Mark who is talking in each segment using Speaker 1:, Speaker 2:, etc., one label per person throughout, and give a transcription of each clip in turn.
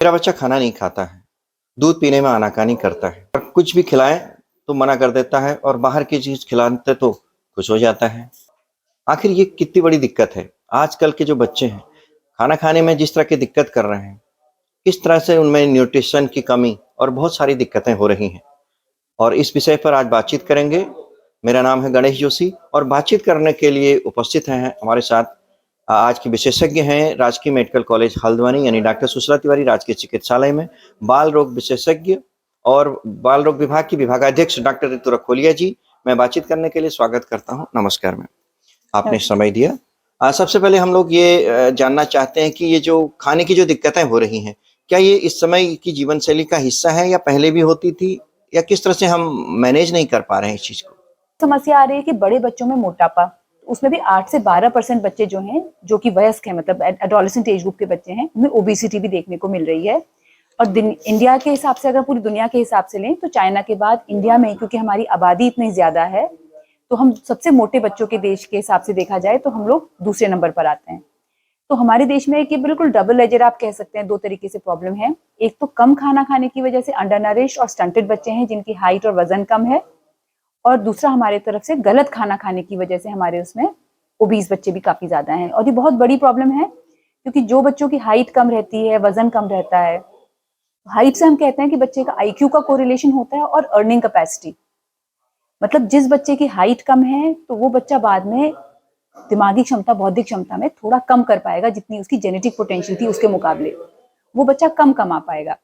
Speaker 1: मेरा बच्चा खाना नहीं खाता है, दूध पीने में आनाकानी करता है और कुछ भी खिलाएँ तो मना कर देता है और बाहर की चीज़ खिलाते तो खुश हो जाता है। आखिर ये कितनी बड़ी दिक्कत है? आजकल के जो बच्चे हैं, खाना खाने में जिस तरह की दिक्कत कर रहे हैं, किस तरह से उनमें न्यूट्रिशन की कमी और बहुत सारी दिक्कतें हो रही हैं और इस विषय पर आज बातचीत करेंगे। मेरा नाम है गणेश जोशी और बातचीत करने के लिए उपस्थित हैं हमारे साथ आज के विशेषज्ञ हैं राजकीय मेडिकल कॉलेज हल्द्वानी यानी डॉक्टर सुश्रा तिवारी राजकीय चिकित्सालय में बाल रोग विशेषज्ञ और बाल रोग विभाग की विभागाध्यक्ष डॉक्टर ऋतु रखोलिया जी। मैं बातचीत करने के लिए स्वागत करता हूँ। नमस्कार मैम, आपने समय दिया। सबसे पहले हम लोग ये जानना चाहते हैं कि ये जो खाने की जो दिक्कतें हो रही हैं, क्या ये इस समय की जीवन शैली का हिस्सा है या पहले भी होती थी या किस तरह से हम मैनेज नहीं कर पा रहे हैं इस चीज़ को?
Speaker 2: समस्या आ रही है कि बड़े बच्चों में मोटापा, उसमें भी 8 से 12% बच्चे जो हैं, जो कि वयस्क हैं, मतलब एडोलेसेंट एज ग्रुप के बच्चे हैं, उनमें ओबेसिटी भी देखने को मिल रही है। और इंडिया के हिसाब से, अगर पूरी दुनिया के हिसाब से लें तो चाइना के बाद इंडिया में, क्योंकि हमारी आबादी इतनी ज्यादा है, तो हम सबसे मोटे बच्चों के देश के हिसाब से देखा जाए तो हम लोग दूसरे नंबर पर आते हैं। तो हमारे देश में कि बिल्कुल डबल लेजर आप कह सकते हैं, दो तरीके से प्रॉब्लम है। एक तो कम खाना खाने की वजह से अंडर नरिश और स्टंटेड बच्चे हैं जिनकी हाइट और वजन कम है, और दूसरा हमारे तरफ से गलत खाना खाने की वजह से हमारे उसमें ओबीस बच्चे भी काफी ज्यादा हैं। और ये बहुत बड़ी प्रॉब्लम है, क्योंकि जो बच्चों की हाइट कम रहती है, वजन कम रहता है, हाइट से हम कहते हैं कि बच्चे का आईक्यू का कोरिलेशन होता है और अर्निंग कैपेसिटी। मतलब जिस बच्चे की हाइट कम है तो वो बच्चा बाद में दिमागी क्षमता, बौद्धिक क्षमता में थोड़ा कम कर पाएगा, जितनी उसकी जेनेटिक पोटेंशियल थी उसके मुकाबले वो बच्चा कम कमा पाएगा।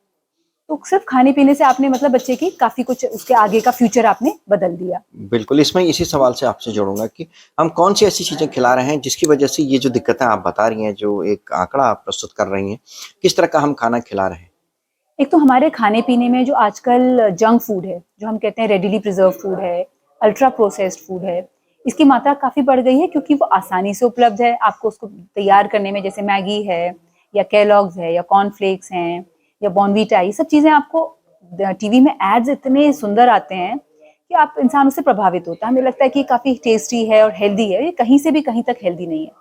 Speaker 2: तो सिर्फ खाने पीने से आपने, मतलब बच्चे की काफी कुछ, उसके आगे का फ्यूचर आपने बदल दिया।
Speaker 1: बिल्कुल, इसमें इसी सवाल से आपसे जोड़ूँगा कि हम कौन-सी ऐसी चीज़ें खिला रहे हैं जिसकी वजह से ये जो दिक्कतें आप बता रही हैं, जो एक आंकड़ा आप प्रस्तुत कर रही हैं, किस तरह का हम खाना खिला रहे हैं?
Speaker 2: एक तो हमारे खाने पीने में जो आजकल जंक फूड है, जो हम कहते हैं रेडिली प्रिजर्व फूड है, अल्ट्रा प्रोसेस्ड फूड है, इसकी मात्रा काफ़ी बढ़ गई है, क्योंकि वो आसानी से उपलब्ध है। आपको उसको तैयार करने में, जैसे मैगी है या केलॉग्स है या कॉर्नफ्लेक्स हैं या बॉर्नवीटा, ये सब चीज़ें आपको टीवी में एड्स इतने सुंदर आते हैं कि आप, इंसान उससे प्रभावित होता है। हमें लगता है कि काफ़ी टेस्टी है और हेल्दी है। ये कहीं से भी कहीं तक हेल्दी नहीं है।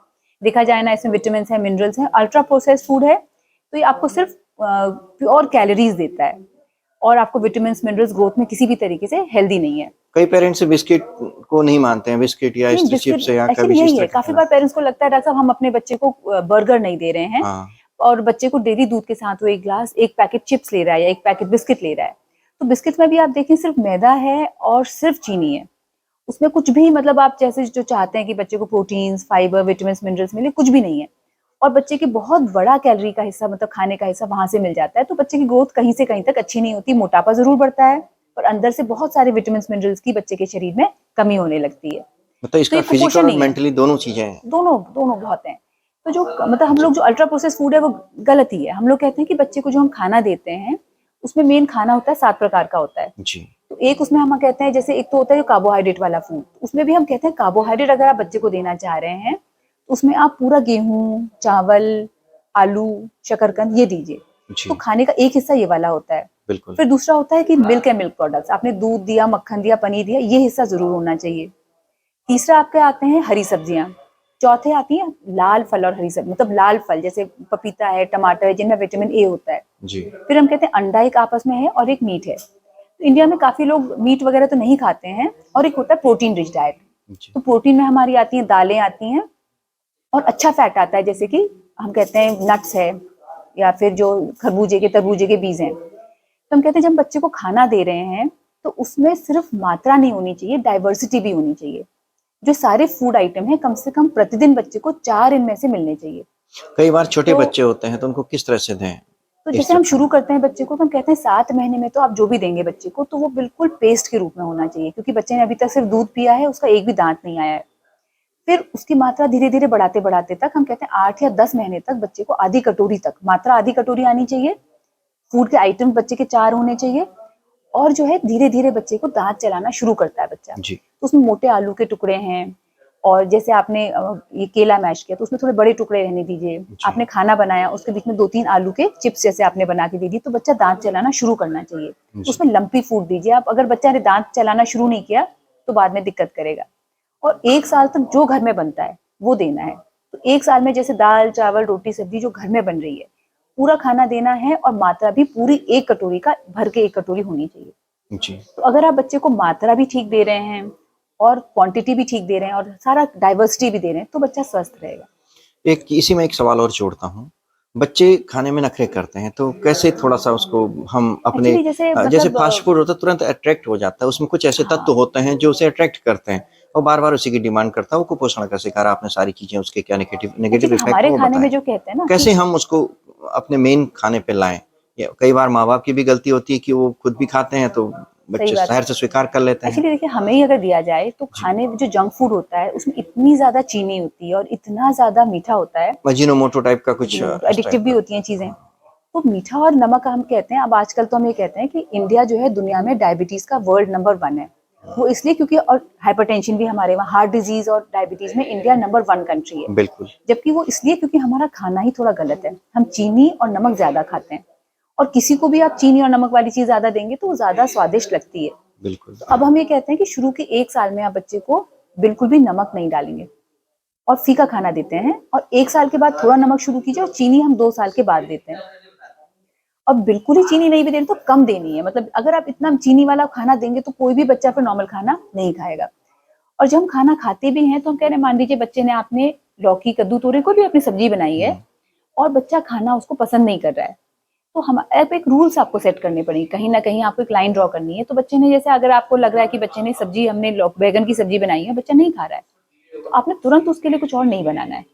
Speaker 2: देखा जाए ना, इसमें विटामिन है, मिनरल्स हैं। अल्ट्रा प्रोसेस्ड फूड है तो ये आपको सिर्फ प्योर कैलोरीज देता है और आपको विटामिन मिनरल्स ग्रोथ में किसी भी तरीके से हेल्दी नहीं है।
Speaker 1: कई पेरेंट्स बिस्किट को नहीं मानते हैं, बिस्किट या
Speaker 2: नहीं,
Speaker 1: इस
Speaker 2: बिस्किट
Speaker 1: चिप्स या
Speaker 2: एक्चुअली
Speaker 1: कभी इस
Speaker 2: यही
Speaker 1: तरह
Speaker 2: है,
Speaker 1: का
Speaker 2: काफी
Speaker 1: खाना।
Speaker 2: बार पेरेंट्स को लगता है डॉक्टर साहब हम अपने बच्चे को बर्गर नहीं दे रहे हैं,
Speaker 1: हाँ,
Speaker 2: और बच्चे को डेली दूध के साथ वो एक ग्लास, एक पैकेट चिप्स ले रहा है या एक पैकेट बिस्किट ले रहा है। तो बिस्किट में भी आप देखें सिर्फ मैदा है और सिर्फ चीनी है, उसमें कुछ भी, मतलब आप जैसे जो चाहते हैं कि बच्चे को प्रोटीन्स, फाइबर, विटामिन, मिनरल्स मिले, कुछ भी नहीं है। और बच्चे की बहुत बड़ा कैलोरी का हिस्सा, मतलब खाने का हिस्सा वहां से मिल जाता है। तो बच्चे की ग्रोथ कहीं से कहीं तक अच्छी नहीं होती, मोटापा जरूर बढ़ता है और अंदर से बहुत सारे विटामिन, मिनरल्स की बच्चे के शरीर में कमी होने लगती है।
Speaker 1: मतलब
Speaker 2: तो
Speaker 1: इसका
Speaker 2: ये
Speaker 1: फिजिकल
Speaker 2: कुपोषण
Speaker 1: और
Speaker 2: नहीं है,
Speaker 1: मेंटली दोनों चीज़ें हैं।
Speaker 2: दोनों दोनों बहुत हैं। तो जो, मतलब हम लोग जो अल्ट्रा प्रोसेस फूड है वो गलत ही है। हम लोग कहते हैं कि बच्चे को जो हम खाना देते हैं उसमें मेन खाना होता है 7 प्रकार का होता है।
Speaker 1: जी,
Speaker 2: तो एक उसमें हम कहते हैं, जैसे एक तो होता है कार्बोहाइड्रेट वाला फूड, उसमें भी हम कहते हैं कार्बोहाइड्रेट अगर आप बच्चे को देना चाह रहे हैं तो उसमें आप पूरा गेहूं, चावल, आलू, शकरकंद ये दीजिए। तो
Speaker 1: जी,
Speaker 2: खाने का एक हिस्सा ये वाला होता है।
Speaker 1: बिल्कुल।
Speaker 2: फिर दूसरा होता है कि मिल्क एंड मिल्क प्रोडक्ट्स, आपने दूध दिया, मक्खन दिया, पनीर दिया, ये हिस्सा जरूर होना चाहिए। तीसरा आपके आते हैं हरी सब्जियां। चौथे आती है लाल फल और हरी सब्जी, मतलब लाल फल जैसे पपीता है, टमाटर है, जिनमें विटामिन ए होता है।
Speaker 1: जी,
Speaker 2: फिर हम कहते हैं अंडा एक आपस में है और एक मीट है। तो इंडिया में काफी लोग मीट वगैरह तो नहीं खाते हैं। और एक होता है प्रोटीन रिच डाइट।
Speaker 1: जी,
Speaker 2: तो प्रोटीन में हमारी आती हैं दालें आती हैं, और अच्छा फैट आता है, जैसे कि हम कहते हैं नट्स है, या फिर जो खरबूजे के, तरबूजे के बीज हैं। तो हम कहते हैं जब बच्चे को खाना दे रहे हैं तो उसमें सिर्फ मात्रा नहीं होनी चाहिए, डाइवर्सिटी भी होनी चाहिए। जो सारे फूड आइटम है, कम से कम प्रतिदिन बच्चे को 4 इनमें से मिलने चाहिए।
Speaker 1: कई बार छोटे
Speaker 2: तो
Speaker 1: बच्चे होते हैं तो उनको किस तरह से दें
Speaker 2: तो
Speaker 1: इस
Speaker 2: जैसे
Speaker 1: तरह
Speaker 2: हम
Speaker 1: खाना?
Speaker 2: शुरू करते हैं बच्चे को, तो हम कहते हैं 7 महीने में तो आप जो भी देंगे बच्चे को तो वो बिल्कुल पेस्ट के रूप में होना चाहिए, क्योंकि बच्चे ने अभी तक सिर्फ दूध पिया है, उसका एक भी दांत नहीं आया है। फिर उसकी मात्रा धीरे धीरे बढ़ाते बढ़ाते तक हम कहते हैं 8 या 10 महीने तक बच्चे को आधी कटोरी तक, मात्रा आधी कटोरी आनी चाहिए। फूड के आइटम बच्चे के 4 होने चाहिए। और जो है धीरे धीरे बच्चे को दांत चलाना शुरू करता है बच्चा,
Speaker 1: जी,
Speaker 2: तो उसमें मोटे आलू के टुकड़े हैं। और जैसे आपने ये केला मैश किया तो उसमें थोड़े बड़े टुकड़े रहने दीजिए।
Speaker 1: जी,
Speaker 2: आपने खाना बनाया, उसके बीच में 2-3 आलू के चिप्स जैसे आपने बना के दे दी, तो बच्चा दांत चलाना शुरू करना चाहिए।
Speaker 1: जी,
Speaker 2: उसमें लंपी फूड दीजिए आप। अगर बच्चा ने दांत चलाना शुरू नहीं किया तो बाद में दिक्कत करेगा। और 1 साल तक जो घर में बनता है वो देना है। तो 1 साल में जैसे दाल, चावल, रोटी, सब्जी जो घर में बन रही है पूरा खाना देना है और मात्रा भी पूरी 1 कटोरी का भर के 1 कटोरी होनी चाहिए।
Speaker 1: जी।
Speaker 2: तो अगर आप बच्चे को मात्रा भी ठीक दे रहे हैं और क्वांटिटी भी ठीक दे रहे हैं और सारा डाइवर्सिटी भी दे रहे हैं तो बच्चा स्वस्थ रहेगा।
Speaker 1: एक इसी में एक सवाल और जोड़ता हूँ। बच्चे खाने में नखरे करते हैं तो कैसे थोड़ा-सा उसको हम अपने
Speaker 2: एक्चुअली जैसे
Speaker 1: जैसे
Speaker 2: मतलब
Speaker 1: फास्ट फूड होता है तुरंत अट्रैक्ट हो जाता है, उसमें कुछ ऐसे तत्व होते हैं जो उसे अट्रैक्ट करते हैं और बार-बार उसी की डिमांड करता है, वो कुपोषण का शिकार है। आपने सारी चीज़ें उसके क्या नेगेटिव नेगेटिव
Speaker 2: एक्चुअली
Speaker 1: इफ़ेक्ट है
Speaker 2: हमारे
Speaker 1: वो
Speaker 2: खाने में
Speaker 1: बताएँ।
Speaker 2: जो कहते हैं ना
Speaker 1: कैसे
Speaker 2: कि
Speaker 1: हम उसको अपने मेन खाने पे लाएँ? या कई बार माँ-बाप की भी गलती होती है कि वो खुद भी खाते हैं तो
Speaker 2: सही
Speaker 1: बच्चे
Speaker 2: बात है।
Speaker 1: ज़ाहिर से स्वीकार कर लेते हैं।
Speaker 2: एक्चुअली देखिए हमें ही अगर दिया जाए तो
Speaker 1: जी।
Speaker 2: खाने में जो जंक फूड होता है उसमें इतनी ज्यादा चीनी होती है और इतना ज्यादा मीठा होता है,
Speaker 1: अजीनोमोटो टाइप का कुछ इस
Speaker 2: एडिक्टिव
Speaker 1: टाइप
Speaker 2: भी
Speaker 1: का।
Speaker 2: होती हैं चीजें। तो मीठा और नमक हम कहते हैं, अब आजकल तो हम ये कहते हैं कि इंडिया जो है दुनिया में डायबिटीज का वर्ल्ड नंबर 1 है। वो इसलिए क्योंकि और हाइपरटेंशन भी हमारे वहाँ, हार्ट डिजीज और डायबिटीज में इंडिया नंबर 1 कंट्री है।
Speaker 1: बिल्कुल,
Speaker 2: जबकि वो इसलिए क्योंकि हमारा खाना ही थोड़ा गलत है, हम चीनी और नमक ज्यादा खाते हैं और किसी को भी आप चीनी और नमक वाली चीज ज्यादा देंगे तो वो ज्यादा स्वादिष्ट लगती है।
Speaker 1: बिल्कुल।
Speaker 2: तो अब हम ये कहते हैं कि शुरू के 1 साल में आप बच्चे को बिल्कुल भी नमक नहीं डालेंगे और फीका खाना देते हैं और 1 साल के बाद थोड़ा नमक शुरू कीजिए और चीनी हम 2 साल के बाद देते हैं। और बिल्कुल ही चीनी नहीं भी देनी तो कम देनी है, मतलब अगर आप इतना चीनी वाला खाना देंगे तो कोई भी बच्चा फिर नॉर्मल खाना नहीं खाएगा। और जब हम खाना खाते भी हैं तो हम कह रहे हैं, मान लीजिए बच्चे ने, आपने लौकी कद्दू तोरई कोई भी अपनी सब्जी बनाई है और बच्चा खाना उसको पसंद नहीं कर रहा है, तो हम आप एक रूल्स आपको सेट करने पड़ेंगे, कहीं ना कहीं आपको एक लाइन ड्रॉ करनी है। तो बच्चे ने, जैसे अगर आपको लग रहा है कि बच्चे ने सब्जी, हमने बैगन की सब्जी बनाई है, बच्चा नहीं खा रहा है, तो आपने तुरंत उसके लिए कुछ और नहीं बनाना है।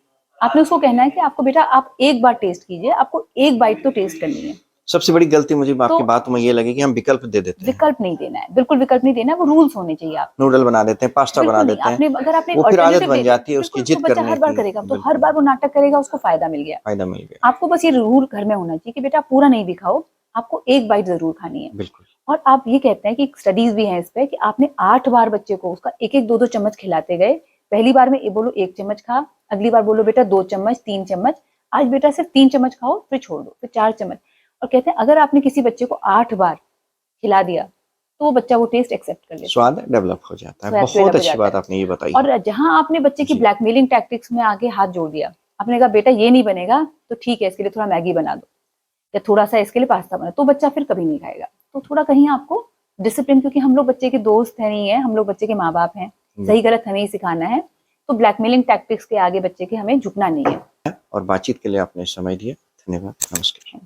Speaker 2: आपने उसको कहना है कि आपको बेटा आप एक बार टेस्ट कीजिए, आपको एक बाइट तो टेस्ट करनी है।
Speaker 1: सबसे बड़ी गलती मुझे
Speaker 2: तो
Speaker 1: आपकी बात में ये लगी कि हम विकल्प दे देते हैं।
Speaker 2: विकल्प नहीं देना है, बिल्कुल विकल्प नहीं देना है, वो रूल्स होने चाहिए आपके।
Speaker 1: नूडल बना देते हैं, पास्ता बना
Speaker 2: बिल्कुल नहीं,
Speaker 1: देते हैं,
Speaker 2: आपने अगर आपने
Speaker 1: वो फिर आदत
Speaker 2: अल्टरनेटिव
Speaker 1: बन
Speaker 2: दे दिया,
Speaker 1: जाती है उसकी
Speaker 2: बिल्कुल तो
Speaker 1: जिद
Speaker 2: बच्चा
Speaker 1: करने
Speaker 2: हर बार
Speaker 1: की।
Speaker 2: करेगा, तो हर
Speaker 1: बिल्कुल,
Speaker 2: बार वो नाटक करेगा, उसको फायदा मिल गया।
Speaker 1: फ़ायदा मिल गया।
Speaker 2: आपको बस ये रूल घर में होना चाहिए कि बेटा पूरा नहीं भी खाओ, आपको एक बाइट जरूर खानी है।
Speaker 1: बिल्कुल,
Speaker 2: और आप ये कहते हैं कि स्टडीज भी हैं इस पे कि आपने 8 बार बच्चे को उसका एक एक 2-2 चम्मच खिलाते गए। पहली बार में ये बोलो 1 चम्मच खा, अगली बार बोलो बेटा 2 चम्मच, 3 चम्मच, आज बेटा सिर्फ 3 चम्मच खाओ, फिर छोड़ दो, फिर 4 चम्मच। और कहते हैं अगर आपने किसी बच्चे को 8 बार खिला दिया तो वो बच्चा वो टेस्ट एक्सेप्ट कर लेता है,
Speaker 1: स्वाद डेवलप हो जाता है।
Speaker 2: स्वैप
Speaker 1: बहुत
Speaker 2: डेवलप हो
Speaker 1: अच्छी
Speaker 2: जाता
Speaker 1: बात
Speaker 2: है।
Speaker 1: आपने ये बताई है।
Speaker 2: और जहां आपने बच्चे की
Speaker 1: जी,
Speaker 2: ब्लैकमेलिंग टैक्टिक्स में आगे हाथ जोड़ दिया, आपने कहा बेटा ये नहीं बनेगा तो ठीक है, इसके लिए थोड़ा मैगी बना दो या थोड़ा सा इसके लिए पास्ता बना, तो बच्चा फिर कभी नहीं खाएगा। तो थोड़ा कहीं आपको डिसिप्लिन, क्योंकि हम लोग बच्चे के दोस्त है नहीं है, हम लोग बच्चे के माँ बाप हैं, सही गलत हमें ही सिखाना है। तो ब्लैकमेलिंग टैक्टिक्स के आगे बच्चे के हमें झुकना नहीं है।
Speaker 1: और बातचीत के लिए आपने समय दिया। धन्यवाद, नमस्कार।